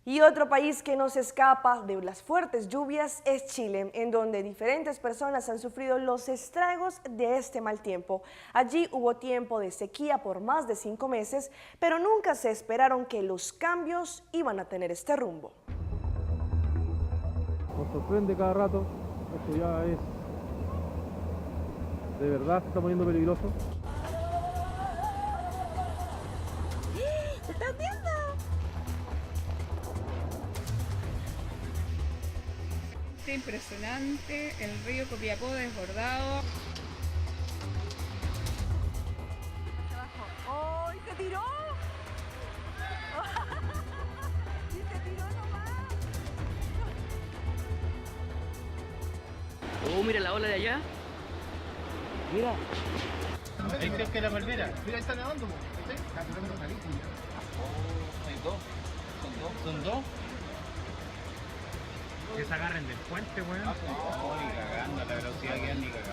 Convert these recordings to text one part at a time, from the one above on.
Y otro país que no se escapa de las fuertes lluvias es Chile, en donde diferentes personas han sufrido los estragos de este mal tiempo. Allí hubo tiempo de sequía por más de 5 meses, pero nunca se esperaron que los cambios iban a tener este rumbo. Nos sorprende cada rato, esto ya es, de verdad se está poniendo peligroso. ¿Se están viendo? Qué impresionante, el río Copiapó desbordado. ¡Ay, se tiró! ¡Sí, se tiró nomás! Oh, mira la ola de allá. Mira. Ahí creo que la palmera. Mira, está nevando. Está tirando caliente. Oh, hay dos. Son dos. Que se agarren del puente, weón. No, ni cagando, la velocidad que dan ni cagando.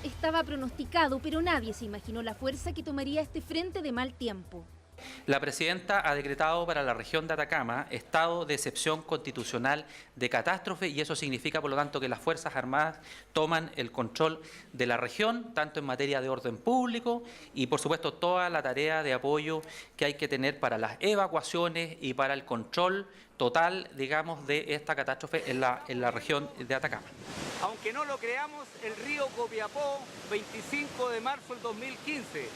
Estaba pronosticado, pero nadie se imaginó la fuerza que tomaría este frente de mal tiempo. La presidenta ha decretado para la región de Atacama estado de excepción constitucional de catástrofe y eso significa, por lo tanto, que las Fuerzas Armadas toman el control de la región, tanto en materia de orden público y, por supuesto, toda la tarea de apoyo que hay que tener para las evacuaciones y para el control total, digamos, de esta catástrofe en la región de Atacama. Aunque no lo creamos, el río Copiapó, 25 de marzo del 2015,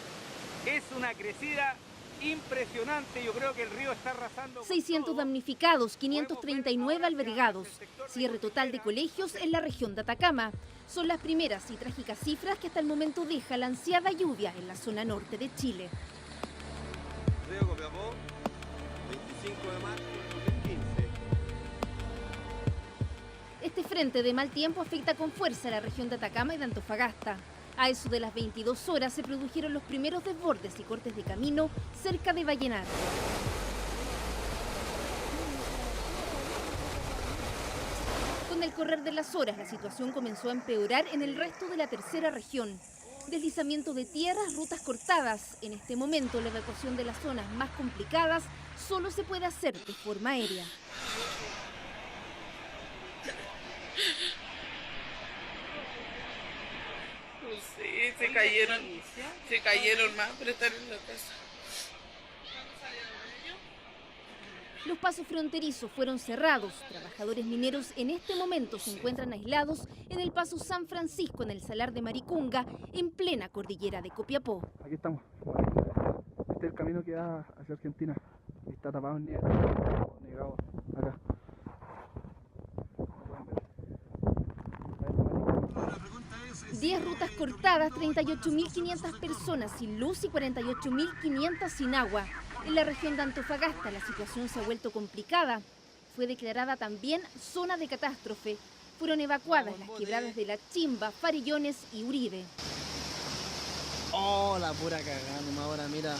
es una crecida impresionante. Yo creo que el río está arrasando. 600 damnificados, 539 albergados, cierre total de colegios en la región de Atacama. Son las primeras y trágicas cifras que hasta el momento deja la ansiada lluvia en la zona norte de Chile. Río Copiapó, 25 de marzo del 2015. Este frente de mal tiempo afecta con fuerza a la región de Atacama y de Antofagasta. A eso de las 22 horas se produjeron los primeros desbordes y cortes de camino cerca de Vallenar. Con el correr de las horas, la situación comenzó a empeorar en el resto de la tercera región. Deslizamiento de tierras, rutas cortadas. En este momento, la evacuación de las zonas más complicadas solo se puede hacer de forma aérea. Sí, se cayeron más, pero están en la casa. Los pasos fronterizos fueron cerrados. Trabajadores mineros en este momento se encuentran aislados en el paso San Francisco, en el Salar de Maricunga, en plena cordillera de Copiapó. Aquí estamos. Este es el camino que da hacia Argentina. Está tapado en nieve. Negado acá. 10 rutas cortadas, 38.500 personas sin luz y 48.500 sin agua. En la región de Antofagasta la situación se ha vuelto complicada. Fue declarada también zona de catástrofe. Fueron evacuadas las quebradas de La Chimba, Farillones y Uribe. Oh, la pura cagada, nomás ahora, mira.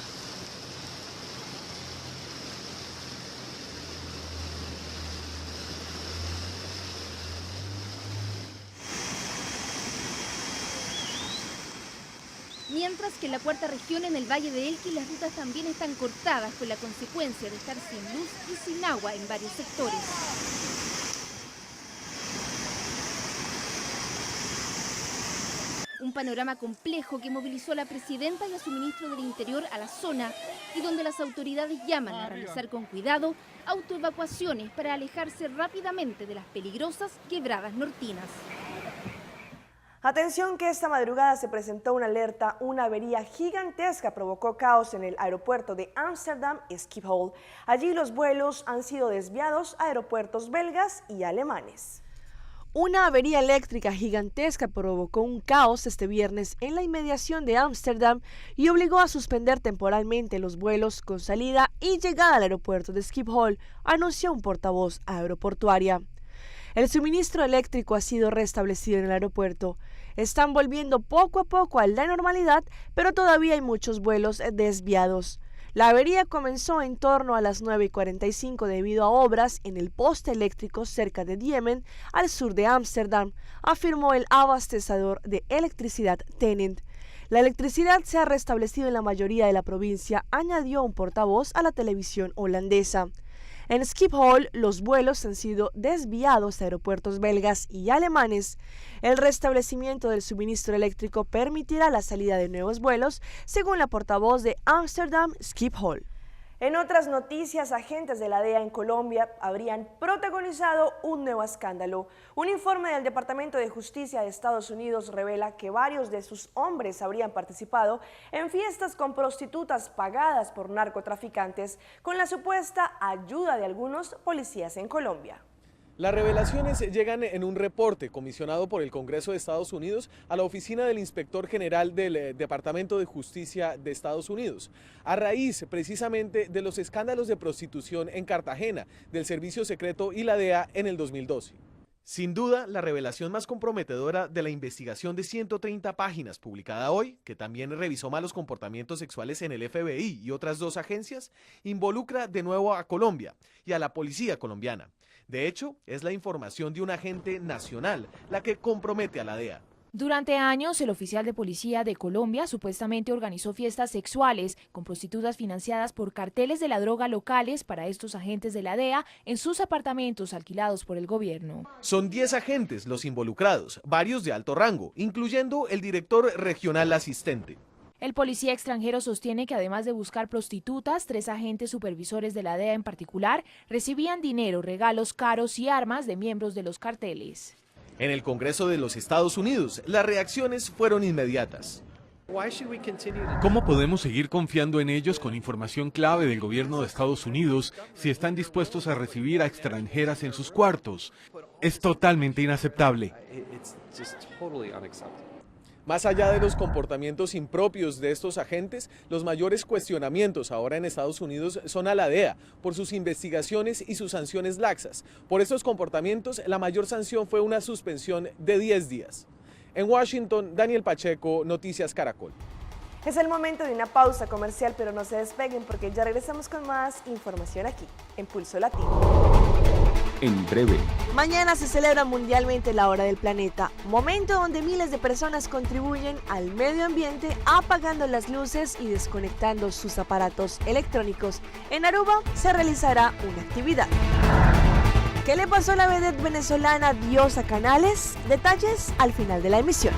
Mientras que en la cuarta región, en el Valle de Elqui, las rutas también están cortadas con la consecuencia de estar sin luz y sin agua en varios sectores. Un panorama complejo que movilizó a la presidenta y a su ministro del Interior a la zona y donde las autoridades llaman a realizar con cuidado autoevacuaciones para alejarse rápidamente de las peligrosas quebradas nortinas. Atención que esta madrugada se presentó una alerta, una avería gigantesca provocó caos en el aeropuerto de Ámsterdam Schiphol. Allí los vuelos han sido desviados a aeropuertos belgas y alemanes. Una avería eléctrica gigantesca provocó un caos este viernes en la inmediación de Ámsterdam y obligó a suspender temporalmente los vuelos con salida y llegada al aeropuerto de Schiphol, anunció un portavoz aeroportuaria. El suministro eléctrico ha sido restablecido en el aeropuerto. Están volviendo poco a poco a la normalidad, pero todavía hay muchos vuelos desviados. La avería comenzó en torno a las 9:45 debido a obras en el poste eléctrico cerca de Diemen, al sur de Ámsterdam, afirmó el abastecedor de electricidad TenneT. La electricidad se ha restablecido en la mayoría de la provincia, añadió un portavoz a la televisión holandesa. En Schiphol, los vuelos han sido desviados a aeropuertos belgas y alemanes. El restablecimiento del suministro eléctrico permitirá la salida de nuevos vuelos, según la portavoz de Amsterdam Schiphol. En otras noticias, agentes de la DEA en Colombia habrían protagonizado un nuevo escándalo. Un informe del Departamento de Justicia de Estados Unidos revela que varios de sus hombres habrían participado en fiestas con prostitutas pagadas por narcotraficantes con la supuesta ayuda de algunos policías en Colombia. Las revelaciones llegan en un reporte comisionado por el Congreso de Estados Unidos a la oficina del Inspector General del Departamento de Justicia de Estados Unidos, a raíz precisamente de los escándalos de prostitución en Cartagena del Servicio Secreto y la DEA en el 2012. Sin duda, la revelación más comprometedora de la investigación de 130 páginas publicada hoy, que también revisó malos comportamientos sexuales en el FBI y otras 2 agencias, involucra de nuevo a Colombia y a la policía colombiana. De hecho, es la información de un agente nacional la que compromete a la DEA. Durante años, el oficial de policía de Colombia supuestamente organizó fiestas sexuales con prostitutas financiadas por carteles de la droga locales para estos agentes de la DEA en sus apartamentos alquilados por el gobierno. Son 10 agentes los involucrados, varios de alto rango, incluyendo el director regional asistente. El policía extranjero sostiene que además de buscar prostitutas, 3 agentes supervisores de la DEA en particular recibían dinero, regalos caros y armas de miembros de los carteles. En el Congreso de los Estados Unidos, las reacciones fueron inmediatas. ¿Cómo podemos seguir confiando en ellos con información clave del gobierno de Estados Unidos si están dispuestos a recibir a extranjeras en sus cuartos? Es totalmente inaceptable. Más allá de los comportamientos impropios de estos agentes, los mayores cuestionamientos ahora en Estados Unidos son a la DEA por sus investigaciones y sus sanciones laxas. Por estos comportamientos, la mayor sanción fue una suspensión de 10 días. En Washington, Daniel Pacheco, Noticias Caracol. Es el momento de una pausa comercial, pero no se despeguen porque ya regresamos con más información aquí, en Pulso Latino. En breve. Mañana se celebra mundialmente la Hora del Planeta, momento donde miles de personas contribuyen al medio ambiente apagando las luces y desconectando sus aparatos electrónicos. En Aruba se realizará una actividad. ¿Qué le pasó a la vedette venezolana Diosa Canales? Detalles al final de la emisión.